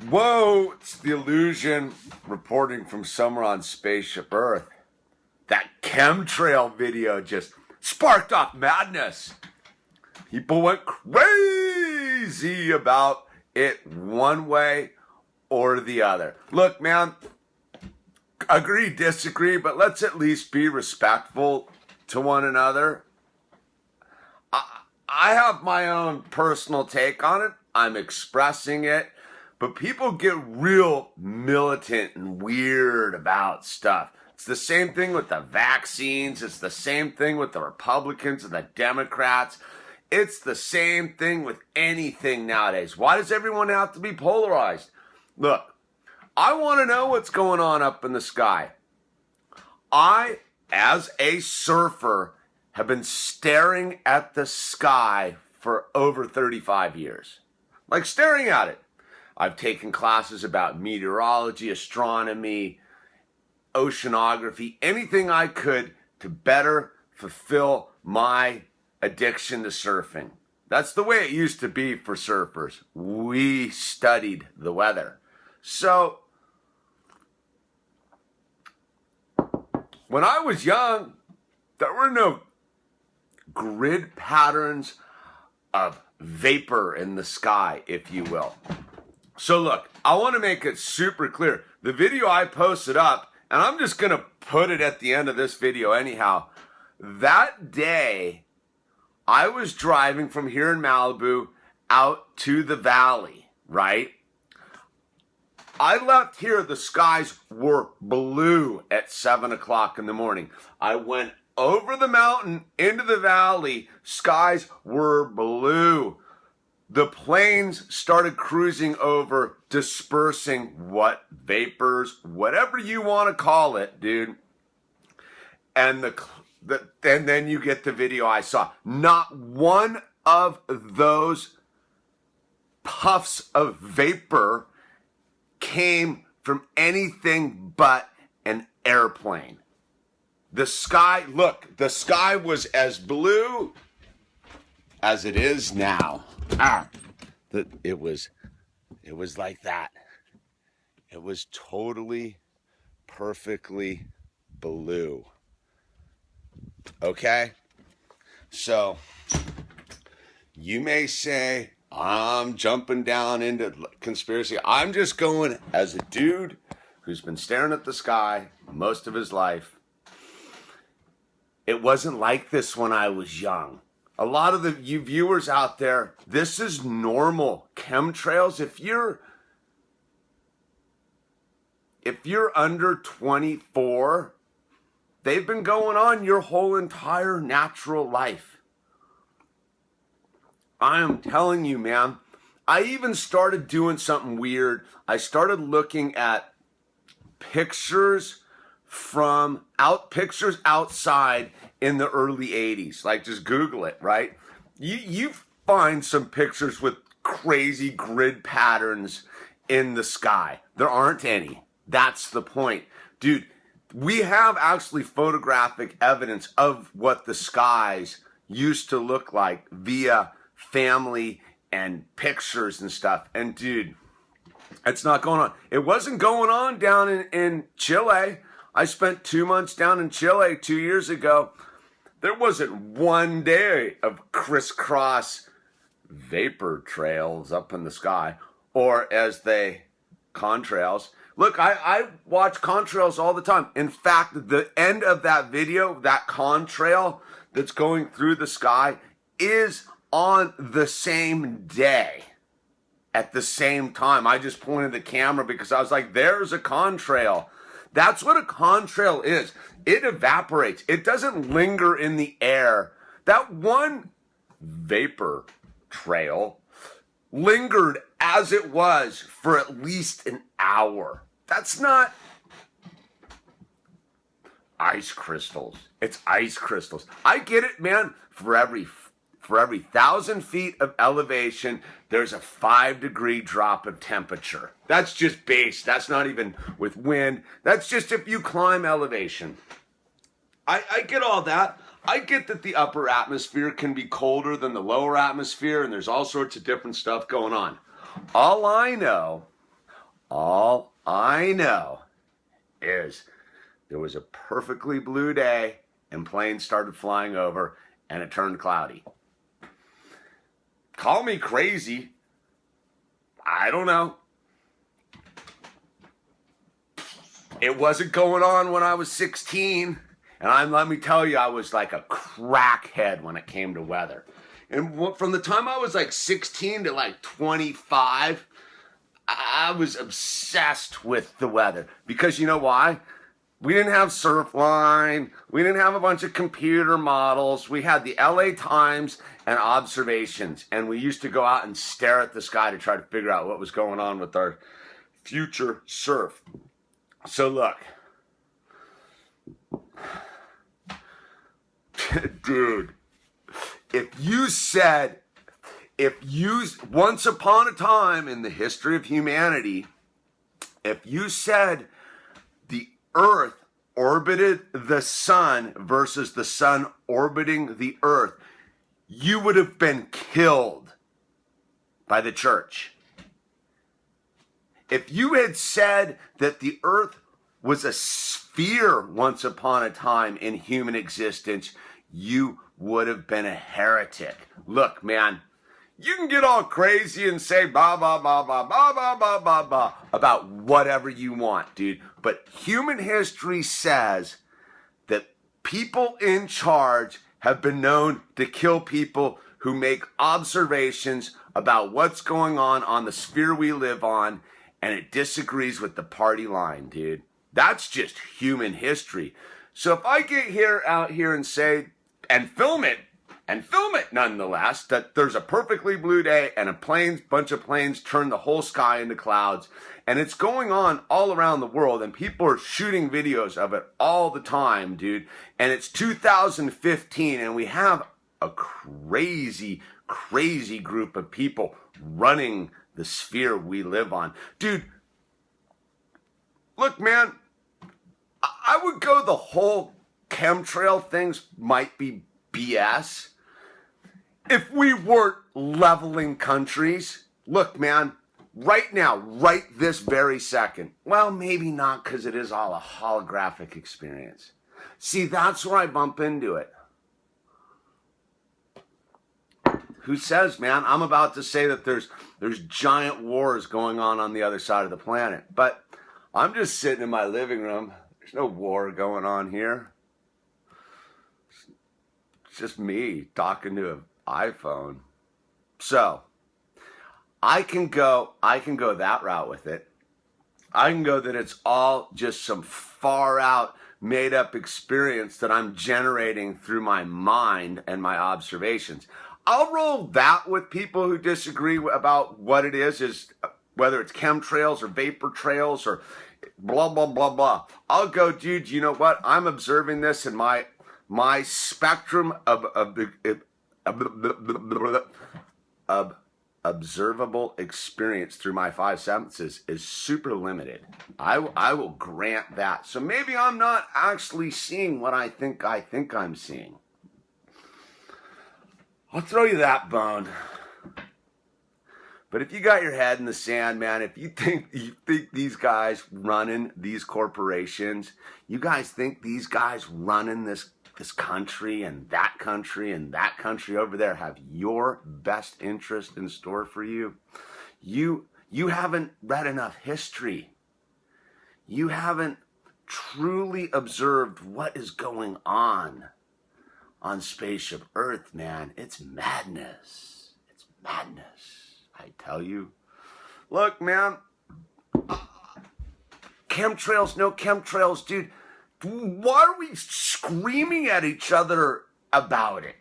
Whoa, it's the illusion reporting from somewhere on Spaceship Earth. That chemtrail video just sparked off madness. People went crazy about it one way or the other. Look, man, agree, disagree, but let's at least be respectful to one another. I have my own personal take on it. I'm expressing it. But people get real militant and weird about stuff. It's the same thing with the vaccines. It's the same thing with the Republicans and the Democrats. It's the same thing with anything nowadays. Why does everyone have to be polarized? Look, I want to know what's going on up in the sky. I, as a surfer, have been staring at the sky for over 35 years. Like staring at it. I've taken classes about meteorology, astronomy, oceanography, anything I could to better fulfill my addiction to surfing. That's the way it used to be for surfers. We studied the weather. So, when I was young, there were no grid patterns of vapor in the sky, if you will. So look, I want to make it super clear. The video I posted up, and I'm just going to put it at the end of this video anyhow. That day, I was driving from here in Malibu out to the valley, right? I left here, the skies were blue at 7 o'clock in the morning. I went over the mountain into the valley, skies were blue. The planes started cruising over, dispersing what vapors, whatever you want to call it, dude. And then you get the video I saw. Not one of those puffs of vapor came from anything but an airplane. The sky, look, the sky was as blue as it is now. It was like that. It was totally, perfectly blue. Okay? So, you may say, I'm jumping down into conspiracy. I'm just going as a dude who's been staring at the sky most of his life. It wasn't like this when I was young. A lot of you viewers out there, this is normal. Chemtrails, if you're under 24, they've been going on your whole entire natural life. I am telling you, man. I even started doing something weird. I started looking at pictures outside in the early 80s. Like, just Google it, right? You find some pictures with crazy grid patterns in the sky. There aren't any. That's the point. Dude, we have actually photographic evidence of what the skies used to look like via family and pictures and stuff. And dude, it's not going on. It wasn't going on down in Chile. I spent 2 months down in Chile 2 years ago. There wasn't one day of crisscross vapor trails up in the sky, or contrails. Look, I watch contrails all the time. In fact, the end of that video, that contrail that's going through the sky, is on the same day. At the same time. I just pointed the camera because I was like, there's a contrail. That's what a contrail is. It evaporates. It doesn't linger in the air. That one vapor trail lingered as it was for at least an hour. That's not ice crystals. It's ice crystals. I get it, man. For every 1,000 feet of elevation, there's a 5-degree drop of temperature. That's just base. That's not even with wind. That's just if you climb elevation. I get all that. I get that the upper atmosphere can be colder than the lower atmosphere, and there's all sorts of different stuff going on. All I know All I know is there was a perfectly blue day and planes started flying over and it turned cloudy. Call me crazy. I don't know. It wasn't going on when I was 16. And let me tell you, I was like a crackhead when it came to weather. And from the time I was like 16 to like 25, I was obsessed with the weather. Because you know why? We didn't have Surfline. We didn't have a bunch of computer models. We had the LA Times and observations. And we used to go out and stare at the sky to try to figure out what was going on with our future surf. So look, dude, once upon a time in the history of humanity, if you said the Earth orbited the sun versus the sun orbiting the Earth, you would have been killed by the church. If you had said that the Earth was a sphere once upon a time in human existence, you would have been a heretic. Look, man, you can get all crazy and say blah, blah, blah, blah, blah, blah, blah, blah, blah about whatever you want, dude. But human history says that people in charge have been known to kill people who make observations about what's going on the sphere we live on, and it disagrees with the party line, dude. That's just human history. So if I get out here and say, and film it nonetheless, that there's a perfectly blue day and a bunch of planes turn the whole sky into clouds, and it's going on all around the world, and people are shooting videos of it all the time, dude, and it's 2015, and we have a crazy, crazy group of people running the sphere we live on. Dude, look, man, I would go the whole chemtrail things might be BS if we weren't leveling countries. Look, man, right now, right this very second, well, maybe not, because it is all a holographic experience. See, that's where I bump into it. Who says, man? I'm about to say that there's giant wars going on the other side of the planet. But I'm just sitting in my living room. There's no war going on here. It's just me talking to an iPhone. So I can go that route with it. I can go that it's all just some far out made up experience that I'm generating through my mind and my observations. I'll roll that with people who disagree about what it is whether it's chemtrails or vapor trails or blah, blah, blah, blah. I'll go, dude, you know what? I'm observing this in my spectrum of observable experience through my five senses is super limited. I will grant that. So maybe I'm not actually seeing what I think I'm seeing. I'll throw you that bone. But if you got your head in the sand, man, if you think these guys running these corporations, you guys think these guys running this country and that country over there have your best interest in store for you, you haven't read enough history. You haven't truly observed what is going on Spaceship Earth, man. It's madness. It's madness, I tell you. Look, man, chemtrails, no chemtrails, dude. Why are we screaming at each other about it?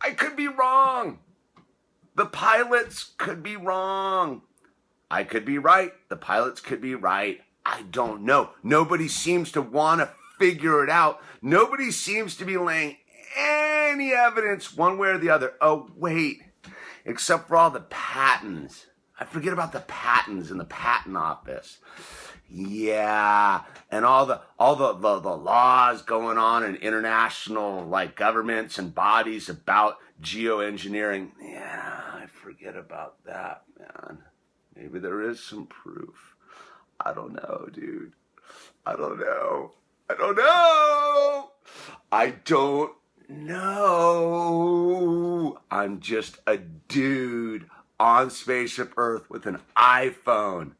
I could be wrong. The pilots could be wrong. I could be right. The pilots could be right. I don't know. Nobody seems to want to figure it out. Nobody seems to be laying any evidence one way or the other. Oh, wait. Except for all the patents. I forget about the patents in the patent office. Yeah, and all the laws going on in international governments and bodies about geoengineering. Yeah, I forget about that, man. Maybe maybe there is some proof. I don't know, dude. I don't know. I don't know. I don't know. I'm just a dude on Spaceship Earth with an iPhone.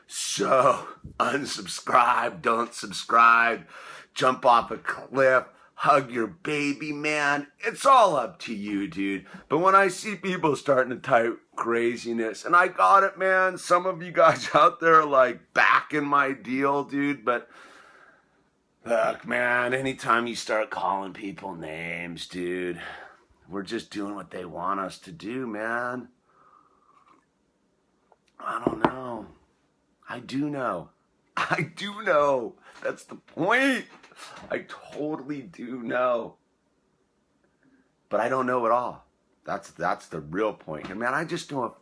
So, unsubscribe, don't subscribe, jump off a cliff, hug your baby, man. It's all up to you, dude. But when I see people starting to type craziness, and I got it, man. Some of you guys out there are like backing my deal, dude. But look, man, anytime you start calling people names, dude, we're just doing what they want us to do, man. I don't know. I do know. I do know. That's the point. I totally do know. But I don't know it all. That's the real point. And man, I just know a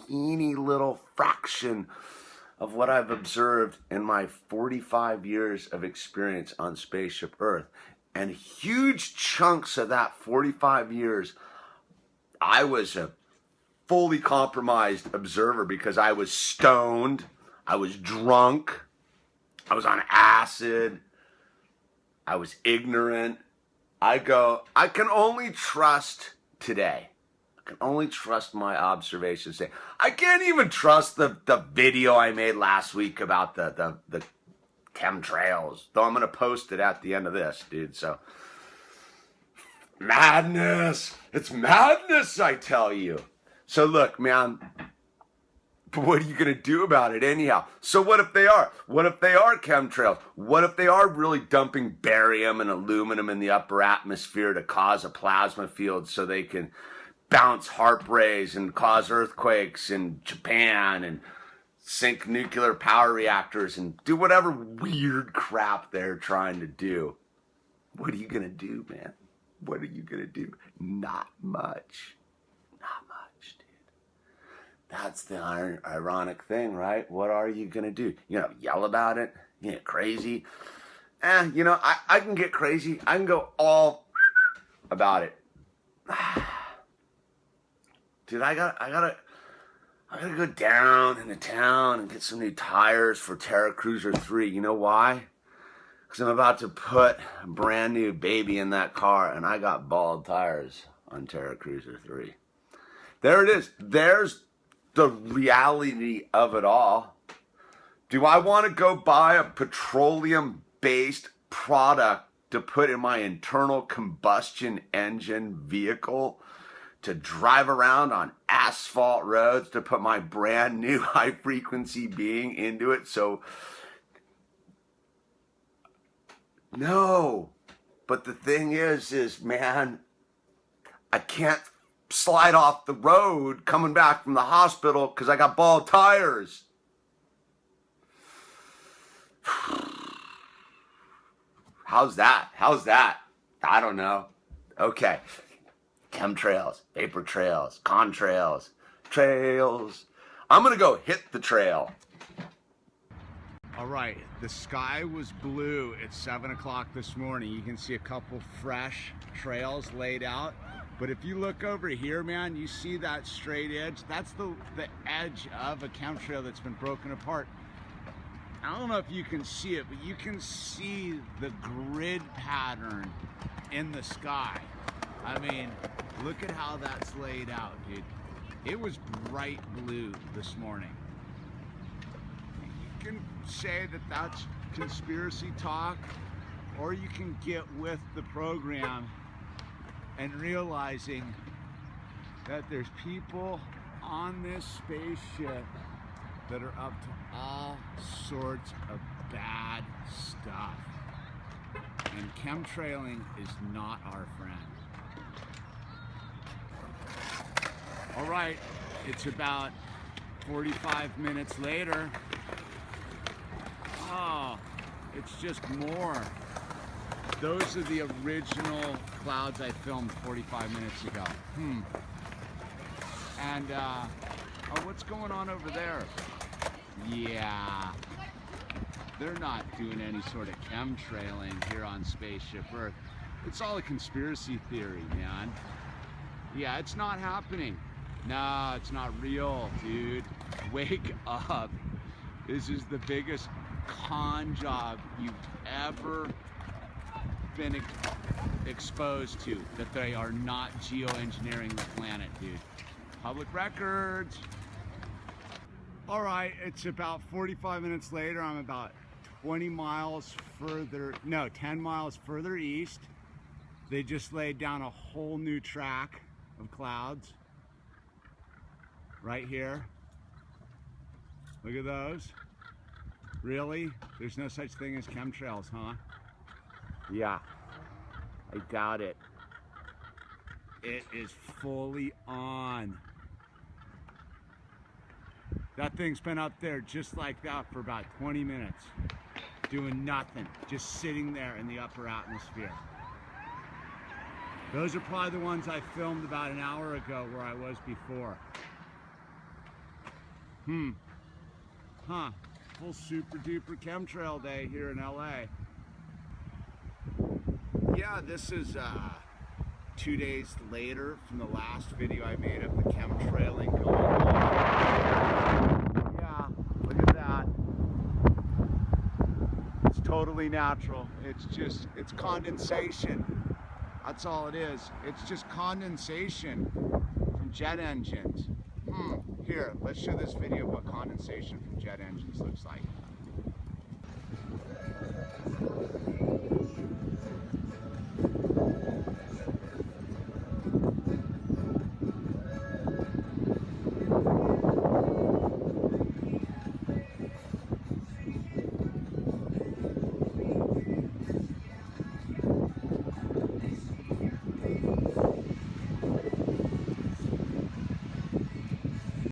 teeny little fraction of what I've observed in my 45 years of experience on Spaceship Earth. And huge chunks of that 45 years, I was a fully compromised observer because I was stoned, I was drunk, I was on acid, I was ignorant. I can only trust today. I can only trust my observations today. I can't even trust the video I made last week about the chemtrails, though I'm going to post it at the end of this, dude. So, madness. It's madness, I tell you. So look, man, what are you going to do about it anyhow? So what if they are? What if they are chemtrails? What if they are really dumping barium and aluminum in the upper atmosphere to cause a plasma field so they can bounce HAARP rays and cause earthquakes in Japan and sink nuclear power reactors and do whatever weird crap they're trying to do? What are you going to do, man? What are you going to do? Not much. Not much, dude. That's the ironic thing, right? What are you going to do? You know, yell about it? You get crazy? You know, I can get crazy. I can go all about it. Dude, I gotta go down into town and get some new tires for Terra Cruiser 3. You know why? Because I'm about to put a brand new baby in that car, and I got bald tires on Terra Cruiser 3. There it is. There's the reality of it all. Do I want to go buy a petroleum-based product to put in my internal combustion engine vehicle to drive around on asphalt roads to put my brand new high-frequency being into it? So, no. But the thing is, man, I can't slide off the road coming back from the hospital because I got bald tires. How's that? I don't know. Okay. Chemtrails, vapor trails, contrails, trails. I'm going to go hit the trail. All right, the sky was blue at 7 o'clock this morning. You can see a couple fresh trails laid out. But if you look over here, man, you see that straight edge? That's the edge of a chemtrail that's been broken apart. I don't know if you can see it, but you can see the grid pattern in the sky. I mean, look at how that's laid out, dude. It was bright blue this morning. You can say that that's conspiracy talk, or you can get with the program and realizing that there's people on this spaceship that are up to all sorts of bad stuff. And chemtrailing is not our friend. All right, it's about 45 minutes later. Oh, it's just more. Those are the original clouds I filmed 45 minutes ago. And, oh, what's going on over there? Yeah, they're not doing any sort of chemtrailing here on Spaceship Earth. It's all a conspiracy theory, man. Yeah, it's not happening. No, it's not real, dude. Wake up. This is the biggest con job you've ever been exposed to, that they are not geoengineering the planet, dude. Public records. All right, it's about 45 minutes later. I'm about 20 miles further, no, 10 miles further east. They just laid down a whole new track of clouds right here. Look at those. Really? There's no such thing as chemtrails, huh? Yeah, I doubt it. It is fully on. That thing's been up there just like that for about 20 minutes, doing nothing, just sitting there in the upper atmosphere. Those are probably the ones I filmed about an hour ago where I was before. Huh. Full super duper chemtrail day here in LA. Yeah, this is 2 days later from the last video I made of the chemtrailing going on. Yeah, look at that. It's totally natural. It's condensation. That's all it is. It's just condensation from jet engines. Here, let's show this video of what condensation from jet engines looks like.